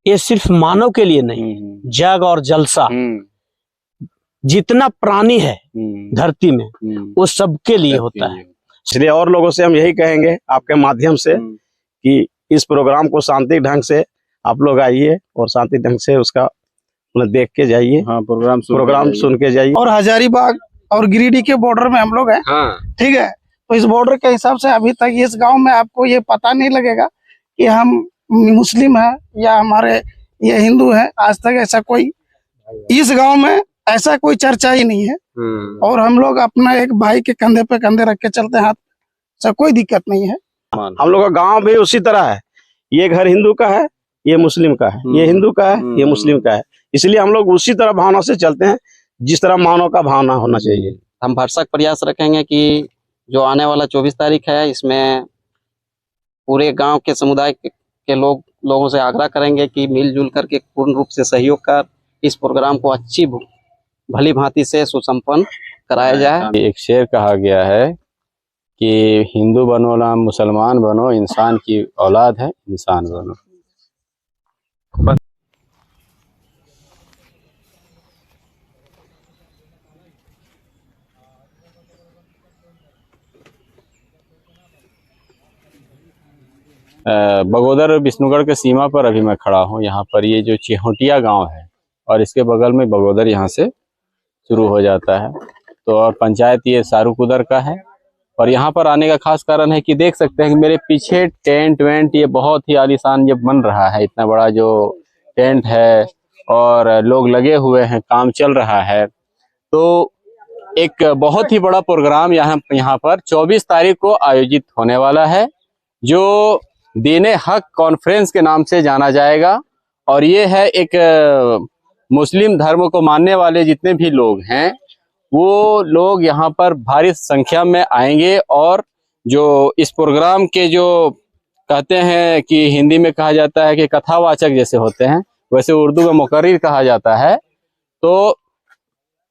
ये सिर्फ मानव के लिए नहीं, जग और जलसा जितना प्राणी है धरती में वो सबके लिए होता है। इसलिए और लोगों से हम यही कहेंगे आपके माध्यम से कि इस प्रोग्राम को शांति ढंग से आप लोग आइए और शांति ढंग से उसका मतलब देख के जाइए। हाँ, प्रोग्राम सुन के जाइए। और हजारीबाग और गिरिडीह के बॉर्डर में हम लोग हैं। हाँ। ठीक है, तो इस बॉर्डर के हिसाब से अभी तक इस गांव में आपको ये पता नहीं लगेगा कि हम मुस्लिम हैं या हमारे ये हिंदू हैं। आज तक ऐसा कोई इस गांव में ऐसा कोई चर्चा ही नहीं है। और हम लोग अपना एक भाई के कंधे पे कंधे रख के चलते हैं, हाथ से कोई दिक्कत नहीं है। हम लोग का गांव भी उसी तरह है, ये घर हिंदू का है, ये मुस्लिम का है, ये हिंदू का है, ये मुस्लिम का है। इसलिए हम लोग उसी तरह भावना से चलते हैं जिस तरह मानव का भावना होना चाहिए। हम भरसक प्रयास रखेंगे कि जो आने वाला 24 तारीख है इसमें पूरे गांव के समुदाय के लोगों से आग्रह करेंगे कि मिलजुल करके पूर्ण रूप से सहयोग कर इस प्रोग्राम को अच्छी भली भांति से सुसंपन्न कराया जाए। एक शेर कहा गया है कि हिंदू बनो ना मुसलमान बनो, इंसान की औलाद है इंसान बनो। बगोदर विष्णुगढ़ के सीमा पर अभी मैं खड़ा हूँ। यहाँ पर ये जो चिहोटिया गांव है और इसके बगल में बगोदर यहाँ से शुरू हो जाता है। तो और पंचायत ये सारूकुदर का है। और यहाँ पर आने का खास कारण है कि देख सकते हैं कि मेरे पीछे टेंट वेंट ये बहुत ही आलीशान जब बन रहा है, इतना बड़ा जो टेंट है और लोग लगे हुए हैं, काम चल रहा है। तो एक बहुत ही बड़ा प्रोग्राम यहाँ पर 24 तारीख को आयोजित होने वाला है, जो दीने हक कॉन्फ्रेंस के नाम से जाना जाएगा। और ये है एक मुस्लिम धर्म को मानने वाले जितने भी लोग हैं वो लोग यहाँ पर भारी संख्या में आएंगे। और जो इस प्रोग्राम के जो कहते हैं कि हिंदी में कहा जाता है कि कथावाचक जैसे होते हैं, वैसे उर्दू में मुकर्रिर कहा जाता है। तो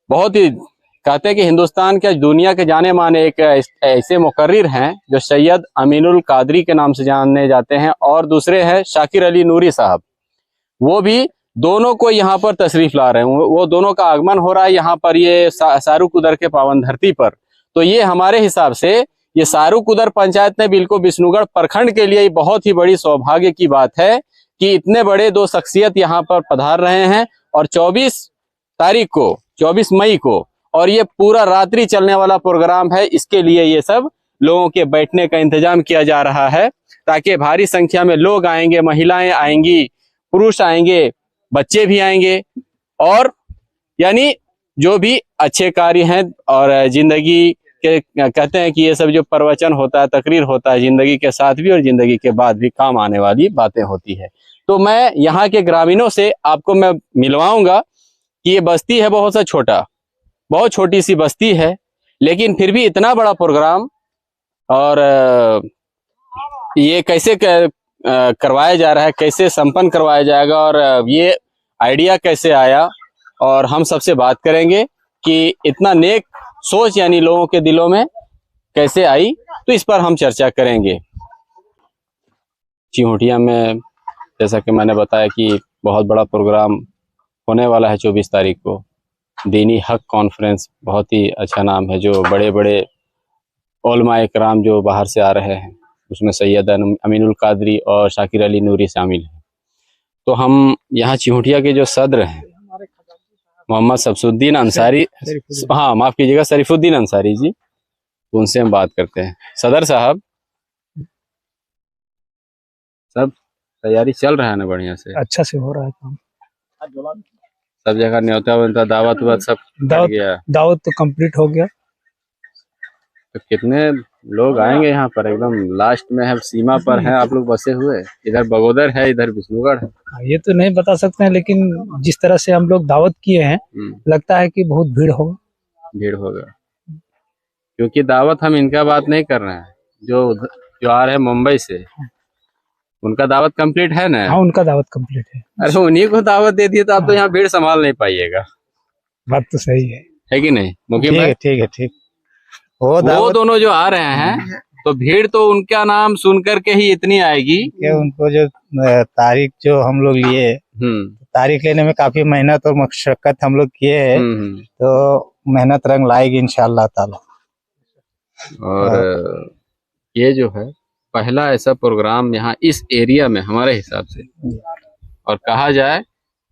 बहुत ही कहते हैं कि हिंदुस्तान के दुनिया के जाने माने एक ऐसे मुकर्रिर हैं जो सैयद अमीनुल कादरी के नाम से जाने जाते हैं। और दूसरे हैं शाकिर अली नूरी साहब, वो भी दोनों को यहाँ पर तशरीफ ला रहे हैं। वो दोनों का आगमन हो रहा है यहाँ पर ये सारूकुदर के पावन धरती पर। तो ये हमारे हिसाब से ये सारूकुदर पंचायत ने बिल्कुल विष्णुगढ़ प्रखंड के लिए बहुत ही बड़ी सौभाग्य की बात है कि इतने बड़े दो शख्सियत यहाँ पर पधार रहे हैं। और 24 तारीख को 24 मई को और ये पूरा रात्रि चलने वाला प्रोग्राम है। इसके लिए ये सब लोगों के बैठने का इंतजाम किया जा रहा है ताकि भारी संख्या में लोग आएंगे, महिलाएं आएंगी, पुरुष आएंगे, बच्चे भी आएंगे। और यानी जो भी अच्छे कार्य हैं और जिंदगी के कहते हैं कि ये सब जो प्रवचन होता है, तकरीर होता है, जिंदगी के साथ भी और जिंदगी के बाद भी काम आने वाली बातें होती है। तो मैं यहाँ के ग्रामीणों से आपको मैं मिलवाऊंगा कि ये बस्ती है बहुत सा छोटा, बहुत छोटी सी बस्ती है, लेकिन फिर भी इतना बड़ा प्रोग्राम और ये कैसे करवाया जा रहा है, कैसे संपन्न करवाया जाएगा और ये आइडिया कैसे आया। और हम सबसे बात करेंगे कि इतना नेक सोच यानी लोगों के दिलों में कैसे आई, तो इस पर हम चर्चा करेंगे। चिहोटिया में जैसा कि मैंने बताया कि बहुत बड़ा प्रोग्राम होने वाला है 24 तारीख को। दीनी हक कॉन्फ्रेंस बहुत ही अच्छा नाम है, जो बड़े बड़े उलमा इकराम जो बाहर से आ रहे हैं उसमें सैयद अमीनुल कादरी और शाकिर अली नूरी शामिल हैं। तो हम यहाँ चिहोटिया के जो सदर हैं मोहम्मद शमसुद्दीन अंसारी, हाँ माफ कीजिएगा शरीफुद्दीन अंसारी जी, उनसे हम बात करते हैं। सदर साहब, सब तैयारी चल रहा है ना बढ़िया से? अच्छा से हो रहा है काम, सब जगह न्योता वोता दावत वावत सब दावत गया? दावत तो कंप्लीट हो गया। तो कितने लोग आएंगे यहाँ पर? एकदम लास्ट में है, सीमा पर है आप लोग बसे हुए, इधर बगोदर है, इधर विष्णुगढ़ है। ये तो नहीं बता सकते हैं, लेकिन जिस तरह से हम लोग दावत किए हैं लगता है कि बहुत भीड़ होगा। क्योंकि दावत हम इनका बात नहीं कर रहे हैं, जो आ रहे हैं मुंबई से, उनका दावत कंप्लीट है ना? हाँ, उनका दावत कंप्लीट है। अरे उन्हीं को दावत दे दिए तो आप तो यहाँ भीड़ संभाल नहीं पाइएगा। बात तो सही है कि नहीं मुखिया? ठीक है। वो दोनों जो आ रहे हैं तो भीड़ तो उनका नाम सुन करके ही इतनी आएगी कि उनको जो तारीख जो हम लोग लिए तारीख लेने में काफी मेहनत और मशक्कत हम लोग किए हैं, तो मेहनत रंग लाएगी इंशाअल्लाह ताला। और ये जो है पहला ऐसा प्रोग्राम यहाँ इस एरिया में हमारे हिसाब से, और कहा जाए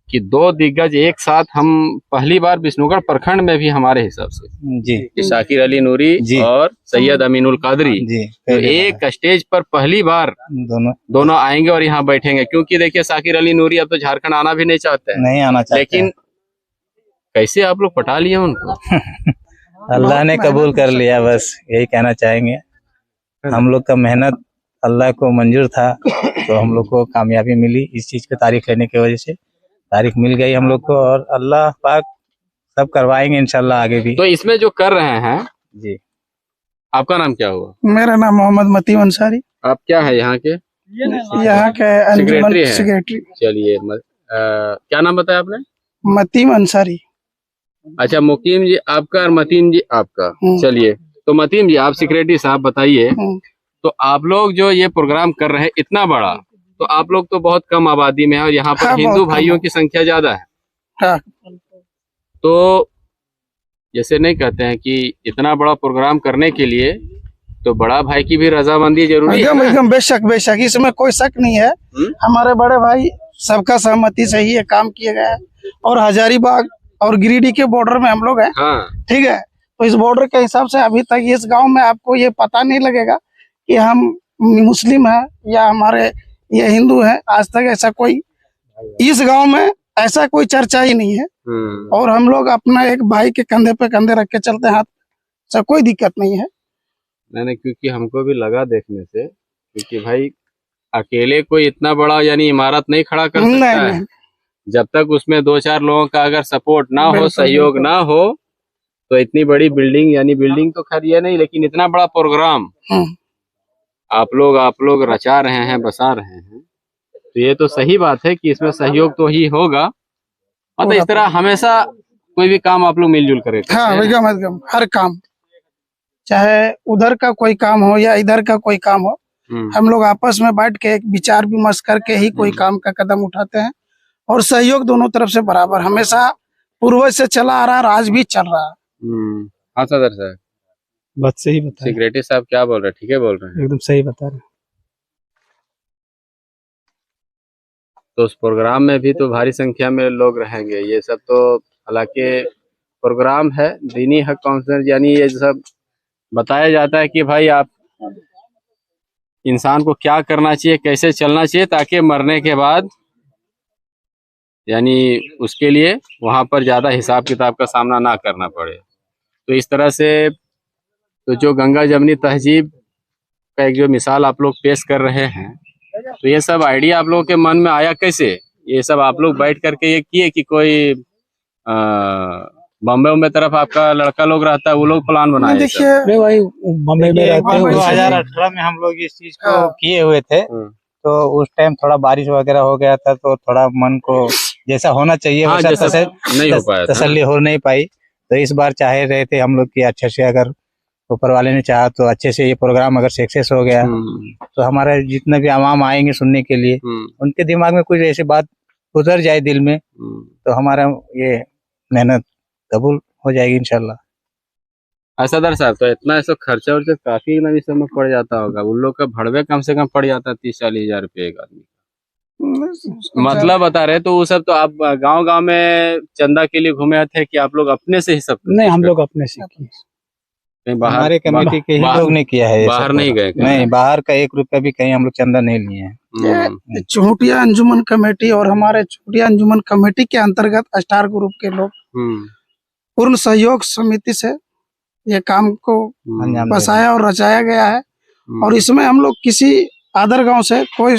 कि 2 दिग्गज एक साथ, हम पहली बार विष्णुगढ़ प्रखंड में भी हमारे हिसाब से जी कि शाकिर अली नूरी और सैयद अमीनुल कादरी जी तो एक स्टेज पर पहली बार दोनों आएंगे और यहाँ बैठेंगे। क्योंकि देखिए शाकिर अली नूरी अब तो झारखंड आना भी नहीं चाहते हैं, नहीं आना चाहते, लेकिन कैसे आप लोग पटा लिए उनको? अल्लाह ने कबूल कर लिया, बस यही कहना चाहेंगे। हम लोग का मेहनत अल्लाह को मंजूर था, तो हम लोग को कामयाबी मिली इस चीज की तारीख लेने की वजह से। तारीख मिल गई हम लोग को, और अल्लाह पाक सब करवाएंगे इंशाल्लाह आगे भी। तो इसमें जो कर रहे हैं जी, आपका नाम क्या हुआ? मेरा नाम मोहम्मद मतीम अंसारी। आप क्या है यहाँ के? यहाँ के सेक्रेटरी हैं? सेक्रेटरी। चलिए क्या नाम बताया आपने? मतीम अंसारी। अच्छा, मुकीम जी आपका और मतीम जी आपका। चलिए, तो मतीम जी आप सेक्रेटरी साहब बताइए, तो आप लोग जो ये प्रोग्राम कर रहे हैं इतना बड़ा, तो आप लोग तो बहुत कम आबादी में है और यहाँ पर हिंदू भाइयों की संख्या ज्यादा है। हाँ। तो जैसे नहीं कहते हैं कि इतना बड़ा प्रोग्राम करने के लिए तो बड़ा भाई की भी रजामंदी जरूरी है। एकदम बेशक बेशक, इसमें कोई शक नहीं है। हमारे बड़े भाई सबका सहमति से ही ये काम किया गया है। और हजारीबाग और गिरिडीह के बॉर्डर में हम लोग हैं। हाँ। ठीक है, तो इस बॉर्डर के हिसाब से अभी तक इस गांव में आपको ये पता नहीं लगेगा कि हम मुस्लिम है या हमारे ये हिंदू है। आज तक ऐसा कोई इस गांव में ऐसा कोई चर्चा ही नहीं है। और हम लोग अपना एक भाई के कंधे पे कंधे रख के चलते हैं, हाथ, कोई दिक्कत नहीं है। नहीं, क्योंकि हमको भी लगा देखने से, क्योंकि भाई अकेले कोई इतना बड़ा यानी इमारत नहीं खड़ा कर सकता है। नहीं। जब तक उसमें 2-4 लोगों का अगर सपोर्ट ना हो, सहयोग ना हो, तो इतनी बड़ी बिल्डिंग, यानी बिल्डिंग तो खैर ये नहीं, लेकिन इतना बड़ा प्रोग्राम आप लोग रचा रहे हैं, बसा रहे हैं, तो ये तो सही बात है कि इसमें सहयोग तो ही होगा। मतलब इस तरह हमेशा कोई भी काम आप लोग मिलजुल करें। हाँ, एकदम हर काम, चाहे उधर का कोई काम हो या इधर का कोई काम हो, हम लोग आपस में बैठ के एक विचार विमर्श करके ही कोई काम का कदम उठाते हैं। और सहयोग दोनों तरफ से बराबर हमेशा पूर्वज से चला आ रहा है, आज भी चल रहा है। हाँ सदर साहब, बात सही बता सेक्रेटरी साहब क्या बोल रहे हैं? ठीक है बोल रहे हैं, एकदम सही बता रहे हैं। तो उस प्रोग्राम में भी तो भारी संख्या में लोग रहेंगे। ये सब तो हालांकि प्रोग्राम है दीनी हक काउंसिल, यानी ये सब बताया जाता है कि भाई आप इंसान को क्या करना चाहिए, कैसे चलना चाहिए, ताकि मरने के बाद यानी उसके लिए वहां पर ज्यादा हिसाब किताब का सामना ना करना पड़े। तो इस तरह से तो जो गंगा जमनी तहजीब का एक जो मिसाल आप लोग पेश कर रहे हैं, तो ये सब आइडिया आप लोगों के मन में आया कैसे? ये सब आप लोग बैठ करके ये किए कि कोई बम्बे उम्बे तरफ आपका लड़का लोग रहता है, वो लोग प्लान बनाए? देखिए भाई बम्बे में रहते हैं। 2018 में हम लोग इस चीज को किए हुए थे, तो उस टाइम थोड़ा बारिश वगैरह हो गया था, तो थोड़ा मन को जैसा होना चाहिए वैसा नहीं हो पाया, तसल्ली हो नहीं पाई। तो इस बार चाह रहे थे हम लोग कि अच्छे से, अगर ऊपर वाले ने चाहा तो अच्छे से ये प्रोग्राम अगर सक्सेस हो गया तो हमारे जितने भी आवाम आएंगे सुनने के लिए, उनके दिमाग में कुछ ऐसी बात गुजर जाए दिल में, तो हमारा ये मेहनत कबूल हो जाएगी इंशाल्लाह। सदर साहब, तो इतना ऐसा खर्चा वर्चा काफी ना इस समय पड़ जाता होगा? उन लोग का भड़वे कम से कम पड़ जाता है 30-40 हजार रुपये एक आदमी। मतलब बता रहे, तो वो सब तो आप गांव में चंदा के लिए घूमे थे कि आप लोग अपने से ही सब? नहीं, हम लोग अपने से किए। हमारे कमेटी के ही लोग ने किया है, बाहर नहीं गए? नहीं, बाहर का 1 रुपया भी कहीं हम लोग चंदा नहीं लिए हैं। चूटिया अंजुमन कमेटी और हमारे चूटिया अंजुमन कमेटी के अंतर्गत स्टार ग्रुप के लोग पूर्ण सहयोग समिति से ये काम को बसाया और रचाया गया है। और इसमें हम लोग किसी अदर गांव से कोई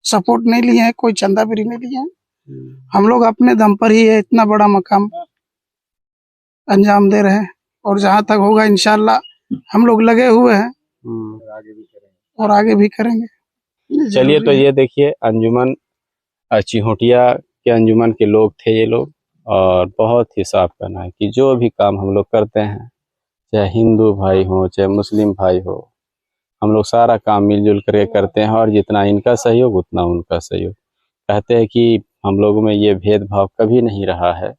सपोर्ट नहीं लिए हैं, कोई चंदा भी नहीं लिए हैं। हम लोग अपने दम पर ही इतना बड़ा मकाम अंजाम दे रहे हैं, और जहां तक होगा इंशाल्लाह हम लोग लगे हुए हैं और आगे भी करेंगे। चलिए, तो ये देखिए अंजुमन चिहोटिया के अंजुमन के लोग थे ये लोग, और बहुत ही साफ कहना है कि जो भी काम हम लोग करते हैं, चाहे हिंदू भाई हो चाहे मुस्लिम भाई हो, हम लोग सारा काम मिलजुल करके करते हैं, और जितना इनका सहयोग उतना उनका सहयोग। कहते हैं कि हम लोगों में ये भेदभाव कभी नहीं रहा है।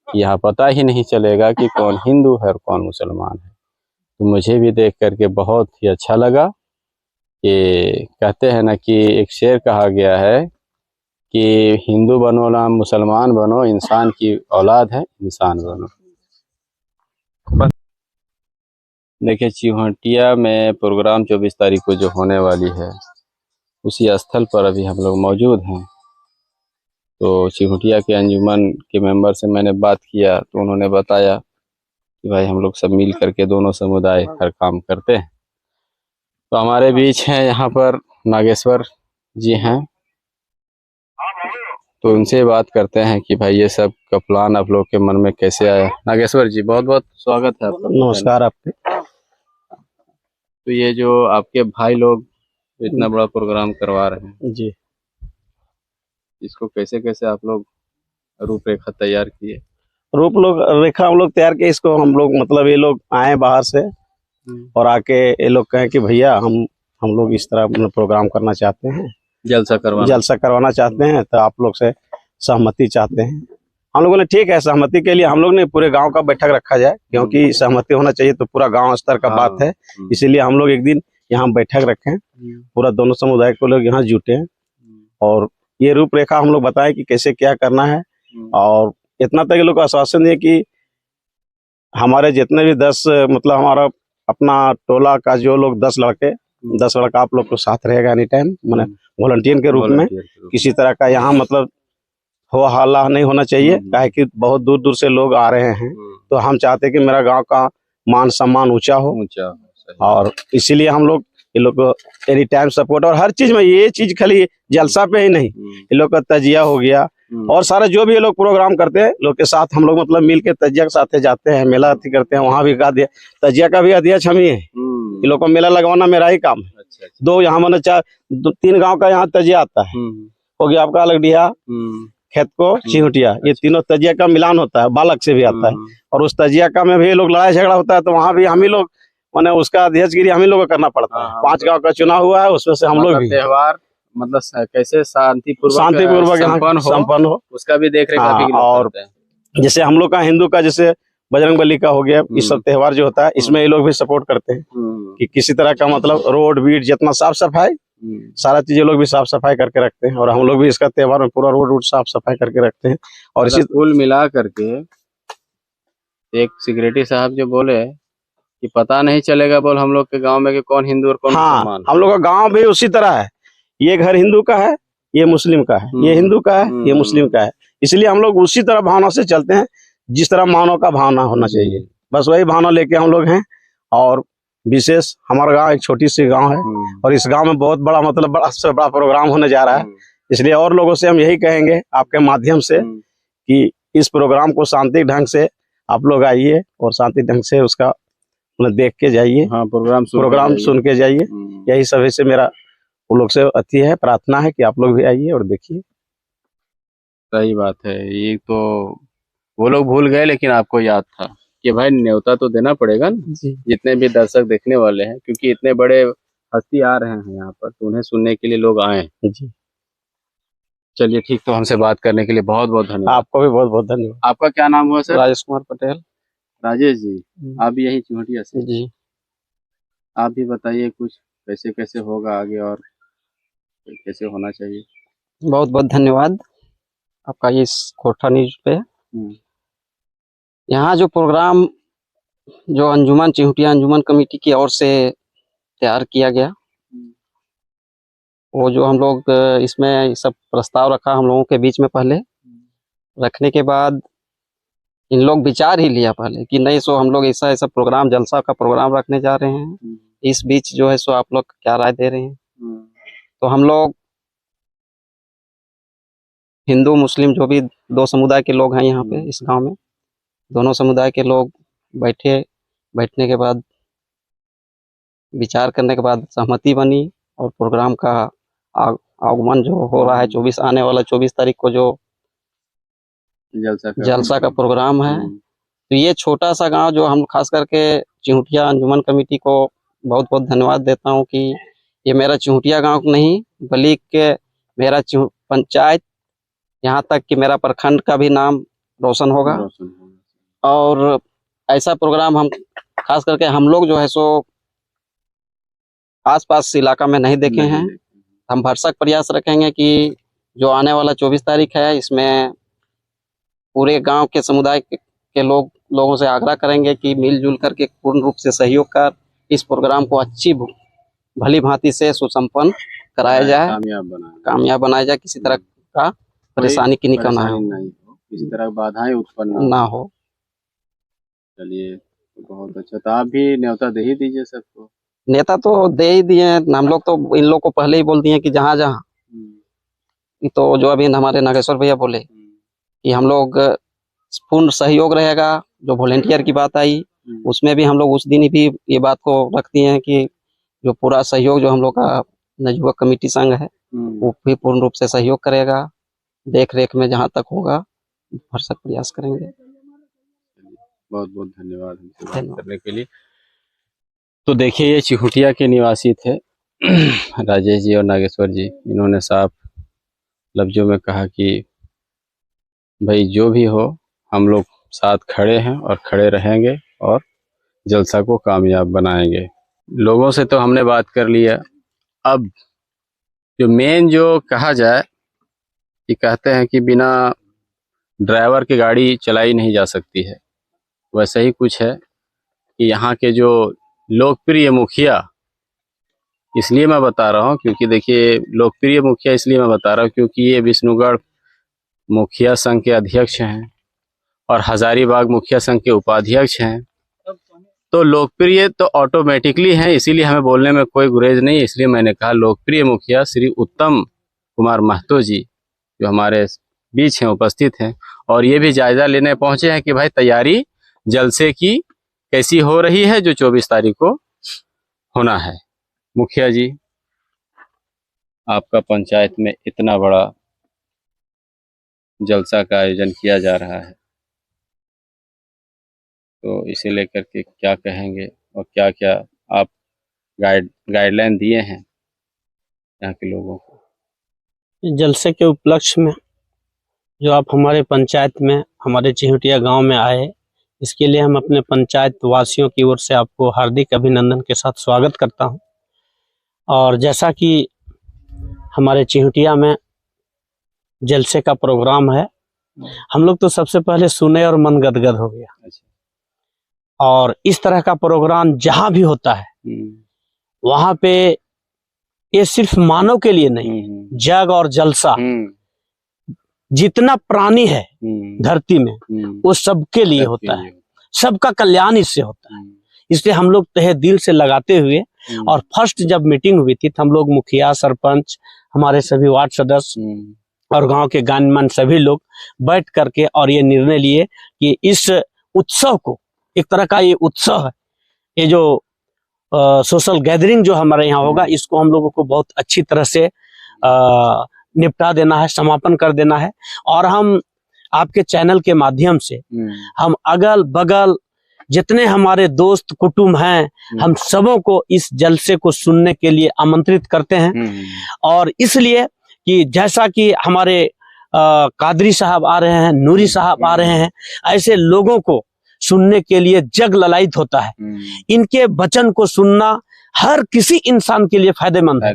यहाँ पता ही नहीं चलेगा कि कौन हिंदू है और कौन मुसलमान है। तो मुझे भी देख करके बहुत ही अच्छा लगा। कि कहते हैं ना कि एक शेर कहा गया है कि हिंदू बनो ना मुसलमान बनो, इंसान की औलाद है इंसान बनो। देखिए चिहोटिया में प्रोग्राम 24 तारीख को जो होने वाली है उसी स्थल पर अभी हम लोग मौजूद हैं। तो चिहोटिया के अंजुमन के मेंबर से मैंने बात किया तो उन्होंने बताया कि भाई हम लोग सब मिल करके दोनों समुदाय हर काम करते हैं। तो हमारे बीच हैं यहाँ पर नागेश्वर जी हैं, तो उनसे बात करते हैं कि भाई ये सब का प्लान आप लोग के मन में कैसे आया। नागेश्वर जी बहुत बहुत स्वागत है आपका। नमस्कार आपके। तो ये जो आपके भाई लोग इतना बड़ा प्रोग्राम करवा रहे हैं जी, इसको कैसे कैसे आप लोग रूपरेखा तैयार किए? रेखा हम लोग तैयार किए। इसको हम लोग मतलब ये लोग आए बाहर से और आके ये लोग कहें कि भैया हम लोग इस तरह मतलब प्रोग्राम करना चाहते हैं, जलसा करवाना चाहते हैं, तो आप लोग से सहमति चाहते हैं। हम लोगों ने ठीक है, सहमति के लिए हम लोग ने पूरे गांव का बैठक रखा जाए, क्योंकि सहमति होना चाहिए तो पूरा गांव स्तर का बात है। इसीलिए हम लोग एक दिन यहाँ बैठक रखें, पूरा दोनों समुदाय को लोग यहाँ जुटे और ये रूपरेखा हम लोग बताएं कि कैसे क्या करना है। और इतना तक ये लोग आश्वासन दिए कि हमारे जितने भी 10 मतलब हमारा अपना टोला का जो लोग 10 लड़का आप लोग को साथ रहेगा एनी टाइम, मैंने वॉलंटियर के रूप में। किसी तरह का यहाँ मतलब हो हल्ला नहीं होना चाहिए, काहे कि बहुत दूर दूर से लोग आ रहे हैं। तो हम चाहते हैं कि मेरा गांव का मान सम्मान ऊंचा हो और इसीलिए हम लोग ये लोग को एनी टाइम सपोर्ट। और हर चीज में ये चीज खाली जलसा पे ही नहीं, ये लोग का तजिया हो गया और सारे जो भी ये लोग प्रोग्राम करते हैं लोग के साथ हम लोग मतलब मिल के तजिया के साथ जाते हैं, मेला अथी करते हैं। वहाँ भी गा दिया तजिया का भी अध्यक्ष हम ही है। ये लोग को मेला लगवाना मेरा ही काम है। दो यहाँ मैंने 3 गाँव का यहाँ तजिया आता है। हो गया आपका अलगडिया, खेत को, चिहोटिया, ये तीनों तजिया का मिलान होता है, बालक से भी आता है। और उस तजिया का में भी लोग लड़ाई झगड़ा होता है तो वहाँ भी हम ही लोग मैंने उसका अध्यक्षगिरी हम ही लोग को करना पड़ता है। 5 गांव का चुनाव हुआ है, उसमें से हम लोग भी त्योहार मतलब कैसे शांतिपूर्वक संपन्न हो उसका भी देख रेख आप ही लोग और करते हैं। जैसे हम लोग का हिंदू का जैसे बजरंग बली का हो गया, इस सब त्योहार जो होता है इसमें ये लोग भी सपोर्ट करते हैं कि किसी तरह का मतलब रोड बीट जितना साफ सफाई सारा चीज ये लोग भी साफ सफाई करके रखते हैं। और हम लोग भी इसका त्योहार में पूरा रोड साफ सफाई करके रखते हैं। और इसी कुल मिला करके एक सिक्योरिटी साहब जो बोले कि पता नहीं चलेगा बोल हम लोग के गांव में कि कौन हिंदू और कौन मुसलमान। हम लोग का गांव भी उसी तरह है, ये घर हिंदू का है, ये मुस्लिम का है, ये हिंदू का है, ये मुस्लिम का है। इसलिए हम लोग उसी तरह भावना से चलते हैं जिस तरह मानव का भावना होना चाहिए, बस वही भावना लेके हम लोग हैं। और विशेष हमारा गांव एक छोटी सी गांव है और इस गांव में बहुत बड़ा मतलब बड़ा से बड़ा प्रोग्राम होने जा रहा है। इसलिए और लोगों से हम यही कहेंगे आपके माध्यम से कि इस प्रोग्राम को शांति ढंग से आप लोग आइए और शांति ढंग से उसका मतलब देख के जाइए। प्रोग्राम सुन के जाइए। यही सभी से मेरा वो लोग से अति है, प्रार्थना है कि आप लोग भी आइए और देखिए। सही बात है, ये तो वो लोग भूल गए लेकिन आपको याद था कि भाई न्योता तो देना पड़ेगा ना जितने भी दर्शक देखने वाले हैं, क्योंकि इतने बड़े हस्ती आ रहे हैं यहाँ पर तो उन्हें सुनने के लिए लोग आए जी। चलिए ठीक, तो हमसे बात करने के लिए बहुत बहुत धन्यवाद। आपको भी बहुत बहुत धन्यवाद। आपका क्या नाम हुआ सर? राजेश कुमार पटेल। राजेश जी, आप भी यही चिहोटिया से? जी। आप भी बताइए कुछ कैसे कैसे होगा आगे और कैसे होना चाहिए। बहुत बहुत धन्यवाद आपका इस कोठा न्यूज पे। यहाँ जो प्रोग्राम जो अंजुमन चिहोटिया अंजुमन कमेटी की ओर से तैयार किया गया, वो जो हम लोग इसमें सब प्रस्ताव रखा हम लोगों के बीच में, पहले रखने के बाद इन लोग विचार ही लिया पहले कि नहीं सो हम लोग ऐसा ऐसा प्रोग्राम जलसा का प्रोग्राम रखने जा रहे हैं। इस बीच जो है सो आप लोग क्या राय दे रहे हैं? तो हम लोग हिंदू मुस्लिम जो भी 2 समुदाय के लोग हैं यहाँ पे इस गांव में, दोनों समुदाय के लोग बैठने के बाद विचार करने के बाद सहमति बनी और प्रोग्राम का आगमन जो हो रहा है 24 आने वाला 24 तारीख को जो जलसा का प्रोग्राम है। तो ये छोटा सा गांव जो हम खास करके चिहोटिया अंजुमन कमेटी को बहुत बहुत धन्यवाद देता हूं कि ये मेरा चिहोटिया गांव नहीं बल्कि मेरा पंचायत यहाँ तक कि मेरा प्रखंड का भी नाम रोशन होगा। और ऐसा प्रोग्राम हम खास करके हम लोग जो है सो आसपास इलाका में नहीं देखे हैं। हम भरसक प्रयास रखेंगे कि जो आने वाला 24 तारीख है इसमें पूरे गांव के समुदाय के लोगों से आग्रह करेंगे कि मिलजुल करके पूर्ण रूप से सहयोग कर इस प्रोग्राम को अच्छी भली भांति से सुसंपन्न कराया जाए, कामयाब बनाया जाए, किसी तरह का परेशानी की निकल ना हो, किसी तरह बाधाएं उत्पन्न ना हो। चलिए बहुत अच्छा। तो आप भी न्योता दे ही दीजिए सबको। नेता तो दे ही दिए हैं, हम लोग तो इन लोग को पहले ही बोल दिए कि जहाँ जहाँ तो जो अभी हमारे नागेश्वर भैया बोले कि हम लोग पूर्ण सहयोग रहेगा। जो वॉलेंटियर की बात आई उसमें भी हम लोग उस दिन ही भी ये बात को रखती हैं कि जो पूरा सहयोग जो हम लोग का नवयुवक कमेटी संघ है वो भी पूर्ण रूप से सहयोग करेगा। देख रेख में जहाँ तक होगा भरसक प्रयास करेंगे। बहुत बहुत धन्यवाद हमसे बात करने के लिए। तो देखिए ये चिहुटिया के निवासी थे राजेश जी और नागेश्वर जी। इन्होंने साफ लफ्जों में कहा कि भाई जो भी हो हम लोग साथ खड़े हैं और खड़े रहेंगे और जलसा को कामयाब बनाएंगे। लोगों से तो हमने बात कर लिया। अब जो मेन जो कहा जाए कि कहते हैं कि बिना ड्राइवर के गाड़ी चलाई नहीं जा सकती है, वैसा ही कुछ है कि यहाँ के जो लोकप्रिय मुखिया, इसलिए मैं बता रहा हूँ क्योंकि देखिए लोकप्रिय मुखिया इसलिए मैं बता रहा हूँ क्योंकि ये विष्णुगढ़ मुखिया संघ के अध्यक्ष हैं और हजारीबाग मुखिया संघ के उपाध्यक्ष हैं। तो लोकप्रिय तो ऑटोमेटिकली हैं, इसीलिए हमें बोलने में कोई गुरेज नहीं। इसलिए मैंने कहा लोकप्रिय मुखिया श्री उत्तम कुमार महतो जी जो हमारे बीच हैं, उपस्थित हैं और ये भी जायजा लेने पहुंचे हैं कि भाई तैयारी जलसे की कैसी हो रही है जो 24 तारीख को होना है। मुखिया जी, आपका पंचायत में इतना बड़ा जलसा का आयोजन किया जा रहा है, तो इसे लेकर के क्या कहेंगे और क्या क्या आप गाइडलाइन दिए हैं यहाँ के लोगों को? जलसे के उपलक्ष्य में जो आप हमारे पंचायत में हमारे चिहुटिया गांव में आए, इसके लिए हम अपने पंचायत वासियों की ओर से आपको हार्दिक अभिनंदन के साथ स्वागत करता हूं। और जैसा कि हमारे चिहुटिया में जलसे का प्रोग्राम है, हम लोग तो सबसे पहले सुने और मन गदगद हो गया। और इस तरह का प्रोग्राम जहां भी होता है वहां पे ये सिर्फ मानव के लिए नहीं, जग और जलसा जितना प्राणी है धरती में वो सबके लिए होता है, सबका कल्याण इससे होता है। इसलिए हम लोग तहे दिल से लगाते हुए और फर्स्ट जब मीटिंग हुई थी तो हम लोग मुखिया, सरपंच, हमारे सभी वार्ड सदस्य और गांव के गणमान्य सभी लोग बैठ करके और ये निर्णय लिए कि इस उत्सव को, एक तरह का ये उत्सव है, ये जो सोशल गैदरिंग जो हमारे यहाँ होगा इसको हम लोगों को बहुत अच्छी तरह से निपटा देना है, समापन कर देना है। और हम आपके चैनल के माध्यम से हम अगल बगल जितने हमारे दोस्त कुटुंब हैं हम सबों को इस जलसे को सुनने के लिए आमंत्रित करते हैं। और इसलिए कि जैसा कि हमारे कादरी साहब आ रहे हैं, नूरी साहब आ रहे हैं, ऐसे लोगों को सुनने के लिए जग ललायित होता है। इनके वचन को सुनना हर किसी इंसान के लिए फायदेमंद है।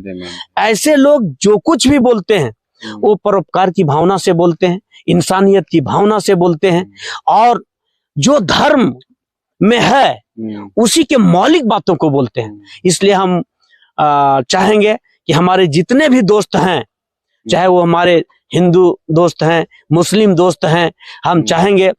ऐसे लोग जो कुछ भी बोलते हैं वो परोपकार की भावना से बोलते हैं, इंसानियत की भावना से बोलते हैं और जो धर्म में है उसी के मौलिक बातों को बोलते हैं। इसलिए हम चाहेंगे कि हमारे जितने भी दोस्त हैं, चाहे वो हमारे हिंदू दोस्त हैं, मुस्लिम दोस्त हैं, हम चाहेंगे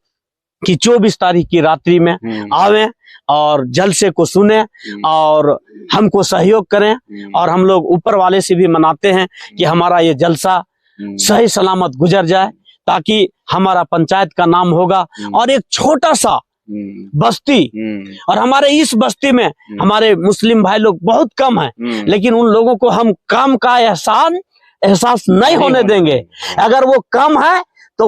कि 24 तारीख की रात्रि में आवें और जलसे को सुने और हमको सहयोग करें। और हम लोग ऊपर वाले से भी मनाते हैं कि हमारा ये जलसा सही सलामत गुजर जाए ताकि हमारा पंचायत का नाम होगा। और एक छोटा सा बस्ती, और हमारे इस बस्ती में हमारे मुस्लिम भाई लोग बहुत कम हैं, लेकिन उन लोगों को हम काम का एहसास नहीं होने देंगे। अगर वो कम है तो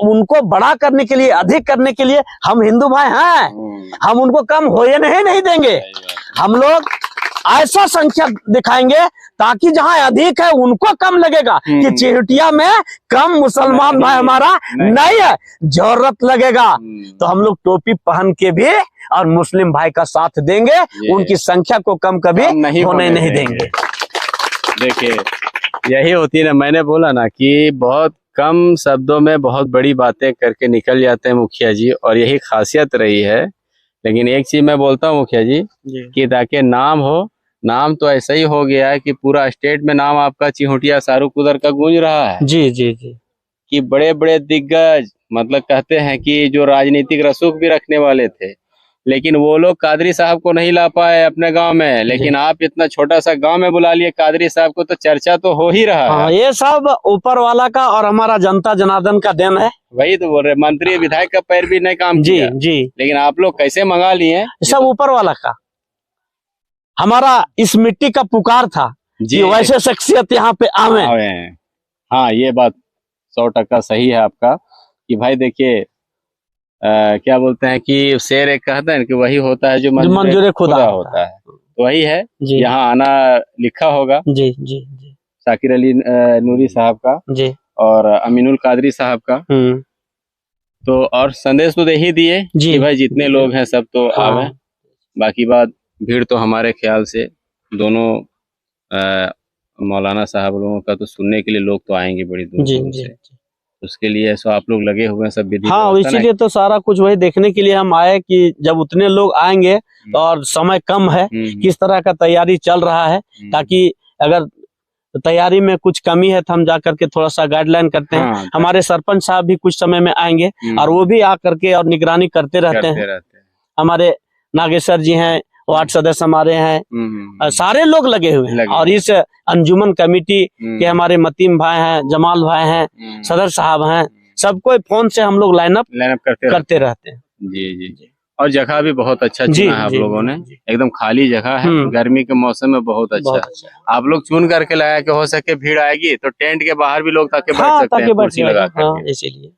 उनको बड़ा करने के लिए, अधिक करने के लिए हम हिंदू भाई हैं, हम उनको कम होने नहीं देंगे। हम लोग ऐसा संख्या दिखाएंगे ताकि जहां अधिक है उनको कम लगेगा कि चिहुटिया में कम मुसलमान भाई हमारा नहीं है, जरूरत लगेगा तो हम लोग टोपी पहन के भी और मुस्लिम भाई का साथ देंगे, उनकी संख्या को कम कभी होने नहीं देंगे। देखिए यही होती है ना, मैंने बोला ना कि बहुत कम शब्दों में बहुत बड़ी बातें करके निकल जाते हैं मुखिया जी, और यही खासियत रही है। लेकिन एक चीज मैं बोलता हूँ मुखिया जी कि ताकि नाम हो, नाम तो ऐसा ही हो गया है कि पूरा स्टेट में नाम आपका चिहुटिया सारूकुदर का गूंज रहा है। जी जी जी, कि बड़े बड़े दिग्गज मतलब कहते हैं कि जो राजनीतिक रसूख भी रखने वाले थे, लेकिन वो लोग कादरी साहब को नहीं ला पाए अपने गांव में, लेकिन आप इतना छोटा सा गांव में बुला लिए कादरी साहब को, तो चर्चा तो हो ही रहा है। ये सब ऊपर वाला का और हमारा जनता जनार्दन का देन है। वही तो बोल रहे, मंत्री विधायक का पैर भी नहीं काम जी किया। जी, लेकिन आप लोग कैसे मंगा लिए? सब ऊपर वाला का, हमारा इस मिट्टी का पुकार था जी, वैसे शख्सियत यहाँ पे आवे। हाँ ये बात 100% सही है आपका कि भाई देखिए क्या बोलते हैं कि शेर एक कहते हैं कि वही होता है जो मंजूर खुदा होता है, तो वही है। यहाँ आना लिखा होगा जी जी जी, शाकिर अली नूरी साहब का जी और अमीनुल कादरी साहब का, तो और संदेश तो दे ही दिए कि भाई जितने लोग हैं सब तो आवे। बाकी बात भीड़ तो हमारे ख्याल से दोनों मौलाना साहब लोगों का तो सुनने के लिए लोग तो आएंगे बड़ी दूर से, उसके लिए सो आप लोग लगे हुए हैं सब विधि। हाँ, इसीलिए तो सारा कुछ वही देखने के लिए हम आए कि जब उतने लोग आएंगे और समय कम है, किस तरह का तैयारी चल रहा है, ताकि अगर तैयारी में कुछ कमी है तो हम जा करके थोड़ा सा गाइडलाइन करते हैं। हमारे सरपंच साहब भी कुछ समय में आएंगे और वो भी आ करके और निगरानी करते रहते हैं। हमारे नागेश्वर जी हैं, वार्ड सदस्य हमारे हैं, सारे लोग लगे हुए हैं। और इस अंजुमन कमेटी के हमारे मतीम भाई हैं, जमाल भाई हैं, सदर साहब हैं, सबको फोन से हम लोग लाइनअप करते रहते हैं। जी जी जी, और जगह भी बहुत अच्छा चुना है आप लोगों ने, एकदम खाली जगह है, गर्मी के मौसम में बहुत अच्छा। आप लोग चुन करके लाया कि हो सके भीड़ आएगी तो टेंट के बाहर भी लोग ताकि बैठ सकते हैं कुर्सी लगा करके, इसीलिए।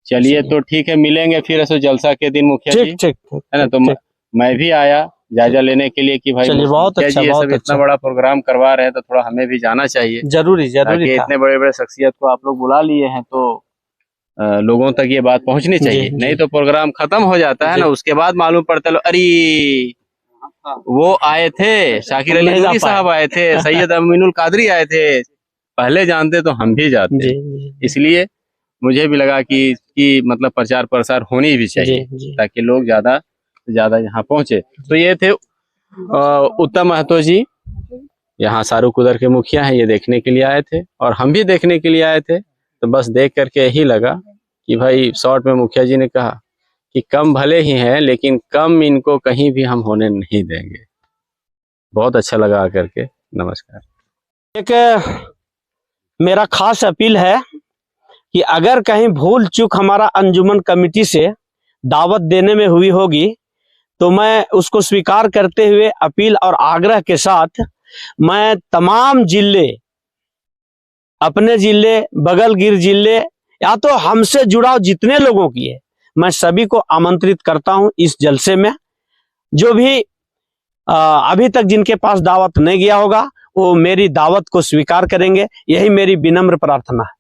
चलिए तो ठीक है, मिलेंगे फिर ऐसे जलसा के दिन मुखिया जी, है ना। तो मैं भी आया जायजा लेने के लिए कि भाई बहुत अच्छा, ये सब इतना बड़ा प्रोग्राम करवा रहे हैं तो थोड़ा हमें भी जाना चाहिए। जरूरी जरूरी, इतने बड़े बड़े शख्सियत को आप लोग बुला लिए हैं तो लोगों तक ये बात पहुंचनी चाहिए। नहीं तो प्रोग्राम खत्म हो जाता है ना, उसके बाद मालूम पड़ता है अरे वो आए थे, शाकिर अली नूरी साहब आए थे, सैयद अमीनुल कादरी आए थे, पहले जानते तो हम भी जाते। इसलिए मुझे भी लगा कि मतलब प्रचार प्रसार होनी भी चाहिए ताकि लोग ज्यादा ज्यादा यहाँ पहुंचे। तो ये थे उत्तम महतो जी, यहाँ सारूकुदर के मुखिया हैं, ये देखने के लिए आए थे और हम भी देखने के लिए आए थे। तो बस देख करके यही लगा कि भाई शॉर्ट में मुखिया जी ने कहा कि कम भले ही हैं लेकिन कम इनको कहीं भी हम होने नहीं देंगे। बहुत अच्छा लगा आकर के। नमस्कार। एक मेरा खास अपील है कि अगर कहीं भूल चूक हमारा अंजुमन कमेटी से दावत देने में हुई होगी तो मैं उसको स्वीकार करते हुए अपील और आग्रह के साथ मैं तमाम जिले, अपने जिले, बगल गिर जिले या तो हमसे जुड़ाव जितने लोगों की है, मैं सभी को आमंत्रित करता हूं इस जलसे में। जो भी अभी तक जिनके पास दावत नहीं गया होगा वो मेरी दावत को स्वीकार करेंगे, यही मेरी विनम्र प्रार्थना है।